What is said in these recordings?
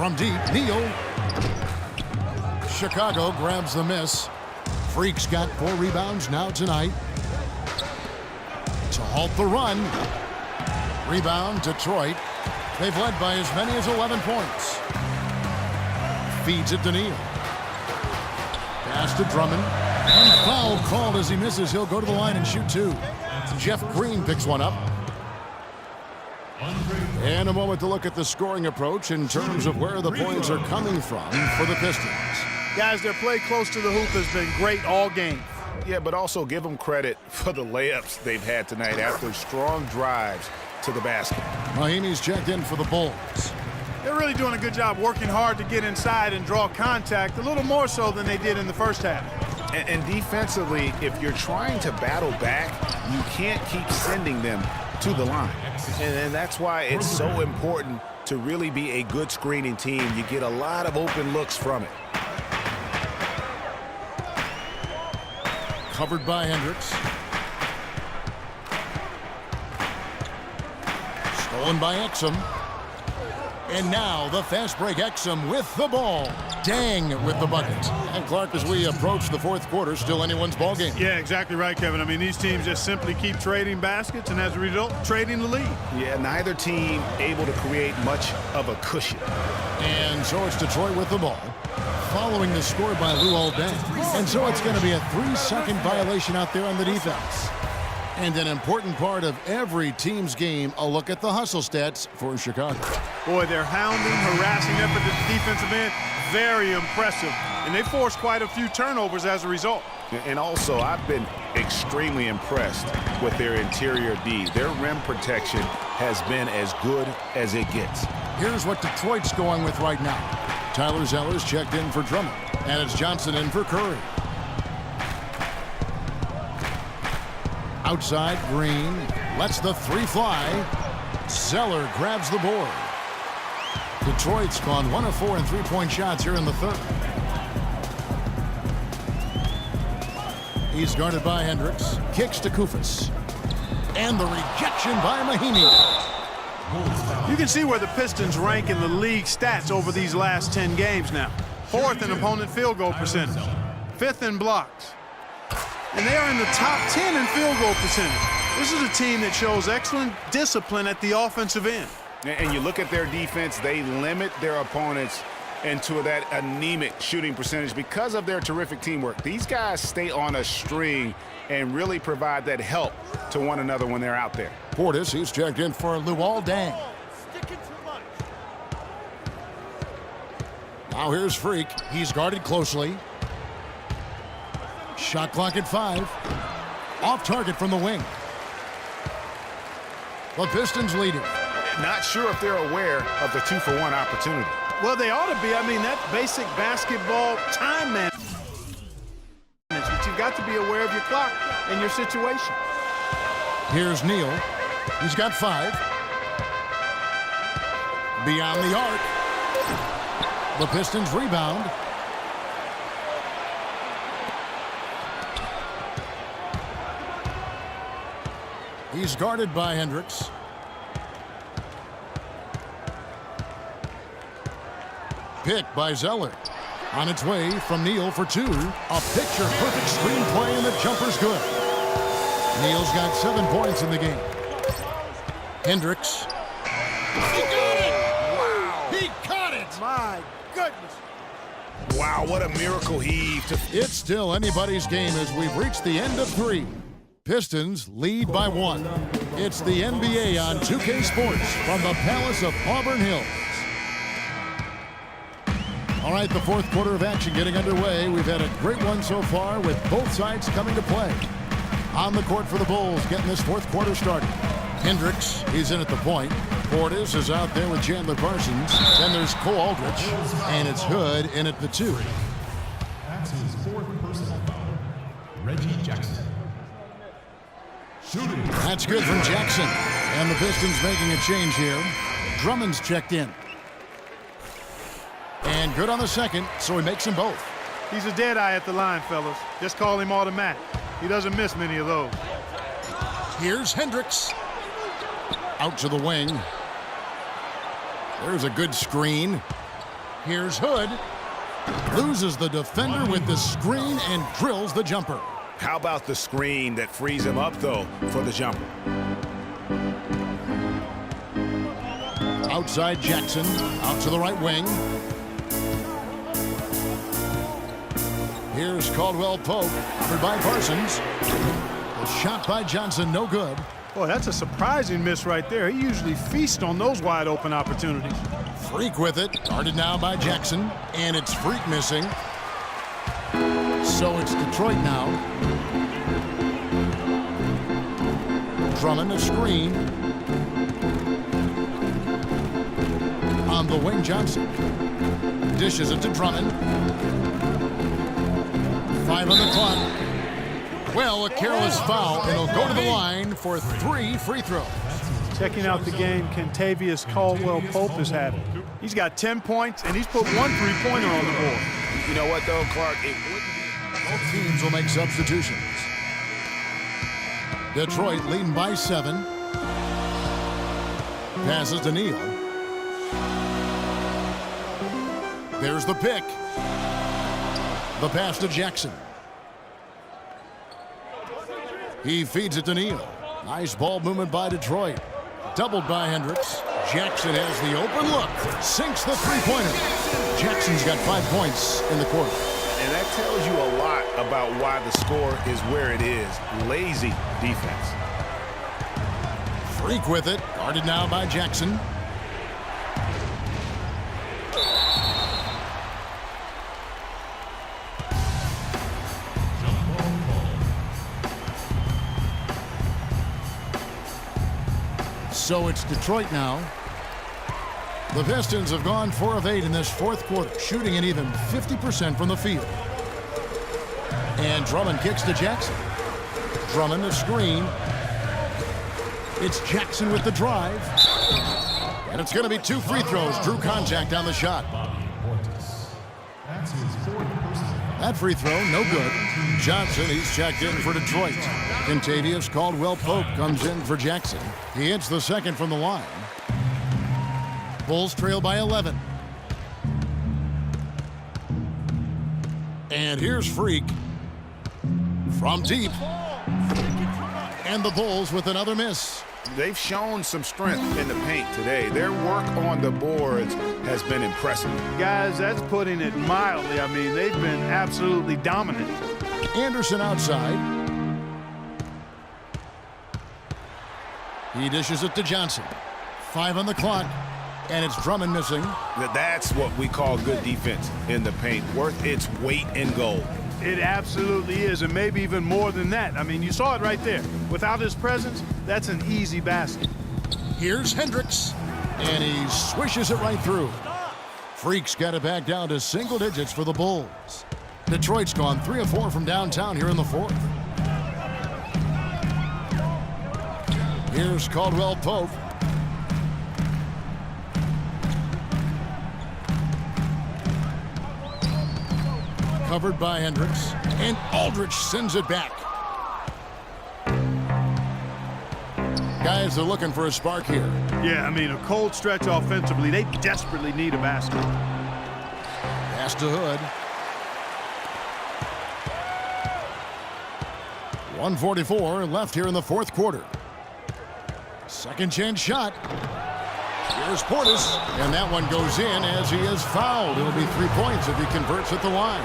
From deep, Neal. Chicago grabs the miss. Freak's got 4 rebounds now tonight. To halt the run. Rebound, Detroit. They've led by as many as 11 points. Feeds it to Neal. Pass to Drummond. And foul called as he misses. He'll go to the line and shoot 2. Jeff Green picks one up. And a moment to look at the scoring approach in terms of where the points are coming from for the Pistons. Guys, their play close to the hoop has been great all game. Yeah, but also give them credit for the layups they've had tonight after strong drives to the basket. Mahinmi's checked in for the Bulls. They're really doing a good job working hard to get inside and draw contact, a little more so than they did in the first half. And defensively, if you're trying to battle back, you can't keep sending them to the line. And that's why it's so important to really be a good screening team. You get a lot of open looks from it. Covered by Hendricks. Stolen by Exum. And now the fast break. Exum with the ball. Dang with the bucket. And Clark, as we approach the fourth quarter, still anyone's ball game. Yeah, exactly right, Kevin. I mean, these teams just simply keep trading baskets and as a result, trading the lead. Yeah, neither team able to create much of a cushion. And so it's Detroit with the ball. Following the score by Luol Deng. And so it's going to be a 3-second violation out there on the defense. And an important part of every team's game, a look at the hustle stats for Chicago. Boy, their hounding, harassing effort at the defensive end, very impressive. And they forced quite a few turnovers as a result. And also, I've been extremely impressed with their interior D. Their rim protection has been as good as it gets. Here's what Detroit's going with right now. Tyler Zeller's checked in for Drummond. And it's Johnson in for Curry. Outside, Green lets the 3 fly. Zeller grabs the board. Detroit's gone 1 of 4 in 3-point shots here in the third. He's guarded by Hendricks. Kicks to Koufos. And the rejection by Mahinmi. You can see where the Pistons rank in the league stats over these last 10 games now. 4th in opponent field goal percentage. 5th in blocks. And they are in the top 10 in field goal percentage. This is a team that shows excellent discipline at the offensive end. And you look at their defense, they limit their opponents into that anemic shooting percentage because of their terrific teamwork. These guys stay on a string and really provide that help to one another when they're out there. Portis, he's checked in for Luol Deng. Now here's Freak. He's guarded closely. Shot clock at 5. Off target from the wing. The Pistons leading. Not sure if they're aware of the 2-for-1 opportunity. Well, they ought to be. I mean, that's basic basketball time management. You've got to be aware of your clock and your situation. Here's Neal. He's got 5. Beyond the arc. The Pistons rebound. He's guarded by Hendricks. Picked by Zeller. On its way from Neal for 2. A picture-perfect screenplay, and the jumper's good. Neal's got 7 points in the game. Hendricks. He got it! Wow! He caught it! My goodness. Wow, what a miracle heave. It's still anybody's game as we've reached the end of 3. Pistons lead by 1. It's the NBA on 2K Sports from the Palace of Auburn Hills. All right, the fourth quarter of action getting underway. We've had a great one so far with both sides coming to play. On the court for the Bulls, getting this fourth quarter started. Hendricks, he's in at the point. Portis is out there with Chandler Parsons. Then there's Cole Aldrich, and it's Hood in at the 2. That's his 4th personal foul. Reggie Jackson. Shooting. That's good from Jackson. And the Pistons making a change here. Drummond's checked in. And good on the second, so he makes them both. He's a dead eye at the line, fellas. Just call him automatic. He doesn't miss many of those. Here's Hendricks. Out to the wing. There's a good screen. Here's Hood. Loses the defender with the screen and drills the jumper. How about the screen that frees him up, though, for the jumper? Outside Jackson, out to the right wing. Here's Caldwell Pope, covered by Parsons. The shot by Johnson, no good. Boy, that's a surprising miss right there. He usually feasts on those wide open opportunities. Freak with it, guarded now by Jackson, and it's Freak missing. So it's Detroit now. Drummond a screen. On the wing, Johnson. Dishes it to Drummond. 5 on the clock. Well, a careless foul, and he'll go to the line for 3 free throws. Checking out the game Kentavious Caldwell-Pope is having. He's got 10 points, and he's put 1 3-pointer on the board. You know what, though, Clark? It wouldn't be. Both teams will make substitutions. Detroit leading by 7. Passes to Neal. There's the pick. The pass to Jackson. He feeds it to Neal. Nice ball movement by Detroit. Doubled by Hendricks. Jackson has the open look. Sinks the three-pointer. Jackson's got 5 points in the quarter. And that tells you a lot about why the score is where it is. Lazy defense. Freak with it. Guarded now by Jackson. So it's Detroit now. The Pistons have gone 4 of 8 in this fourth quarter, shooting an even 50% from the field. And Drummond kicks to Jackson. Drummond the screen. It's Jackson with the drive. And it's going to be 2 free throws. Drew contact on the shot. That's his 4th personal. That free throw, no good. Johnson, he's checked in for Detroit. Kentavious Caldwell-Pope comes in for Jackson. He hits the second from the line. Bulls trail by 11. And here's Freak from deep. And the Bulls with another miss. They've shown some strength in the paint today. Their work on the boards has been impressive. Guys, that's putting it mildly. I mean, they've been absolutely dominant. Anderson outside. He dishes it to Johnson. 5 on the clock. And it's Drummond missing. That's what we call good defense in the paint. Worth its weight in gold. It absolutely is, and maybe even more than that. I mean, you saw it right there. Without his presence, that's an easy basket. Here's Hendricks. And he swishes it right through. Freak's got it back down to single digits for the Bulls. Detroit's gone 3 of 4 from downtown here in the fourth. Here's Caldwell-Pope. Covered by Hendricks. And Aldridge sends it back. Guys are looking for a spark here. Yeah, I mean, a cold stretch offensively. They desperately need a basket. Pass to Hood. 1:44 left here in the fourth quarter. Second chance shot. Here's Portis, and that one goes in as he is fouled. It'll be 3 points if he converts at the line.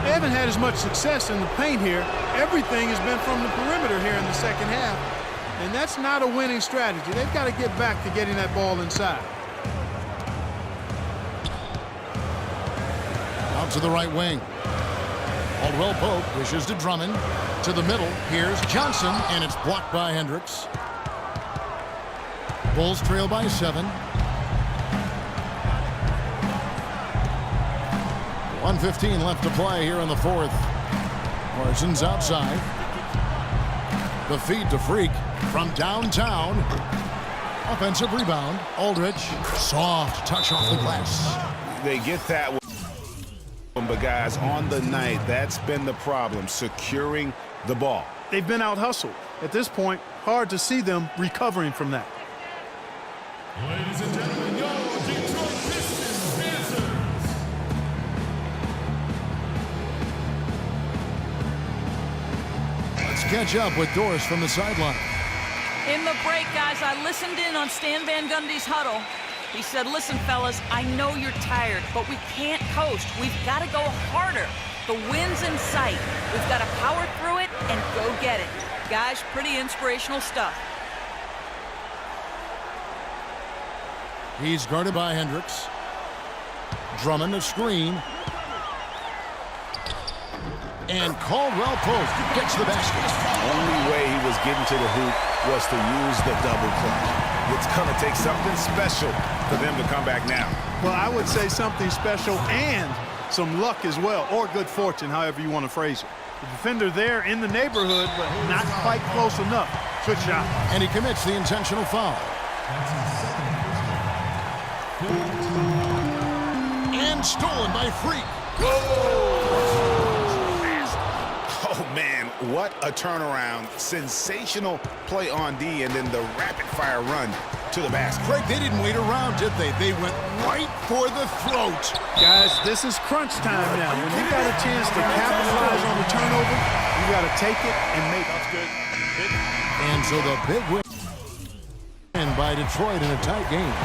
They haven't had as much success in the paint here. Everything has been from the perimeter here in the second half, and that's not a winning strategy. They've got to get back to getting that ball inside. Out to the right wing. Caldwell-Pope wishes to Drummond. To the middle. Here's Johnson, and it's blocked by Hendricks. Bulls trail by 7. 1:15 left to play here in the fourth. Parsons outside. The feed to Freak from downtown. Offensive rebound. Aldridge. Soft touch off the glass. They get that one. But guys, on the night, that's been the problem, securing the ball. They've been out-hustled. At this point, hard to see them recovering from that. Ladies and gentlemen, your Detroit Pistons catch up with Doris from the sideline. In the break, guys, I listened in on Stan Van Gundy's huddle. He said, listen, fellas, I know you're tired, but we can't coast. We've got to go harder. The win's in sight. We've got to power through it and go get it. Guys, pretty inspirational stuff. He's guarded by Hendricks. Drummond a screen. And Caldwell Pope gets the basket. Only way he was getting to the hoop was to use the double clutch. It's going to take something special for them to come back now. Well, I would say something special and some luck as well, or good fortune, however you want to phrase it. The defender there in the neighborhood, but not quite close enough. Good shot. And he commits the intentional foul. That's his second personal. And stolen by Freak. Oh, man, what a turnaround. Sensational play on D, and then the rapid-fire run to the basket. Craig, they didn't wait around, did they? They went right for the throat. Guys, this is crunch time now. When you got a chance to capitalize on the turnover, you got to take it and make it. That's good. And so the big win by Detroit in a tight game.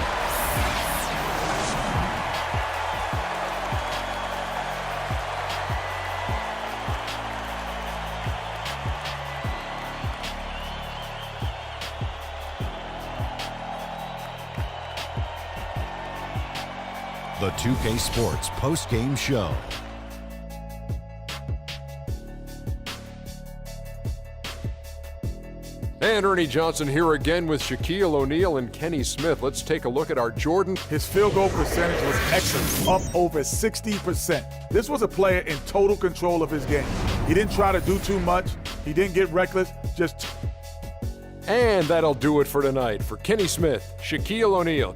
The 2K Sports post-game show. And Ernie Johnson here again with Shaquille O'Neal and Kenny Smith. Let's take a look at our Jordan. His field goal percentage was excellent, up over 60%. This was a player in total control of his game. He didn't try to do too much. He didn't get reckless, just... And that'll do it for tonight. For Kenny Smith, Shaquille O'Neal,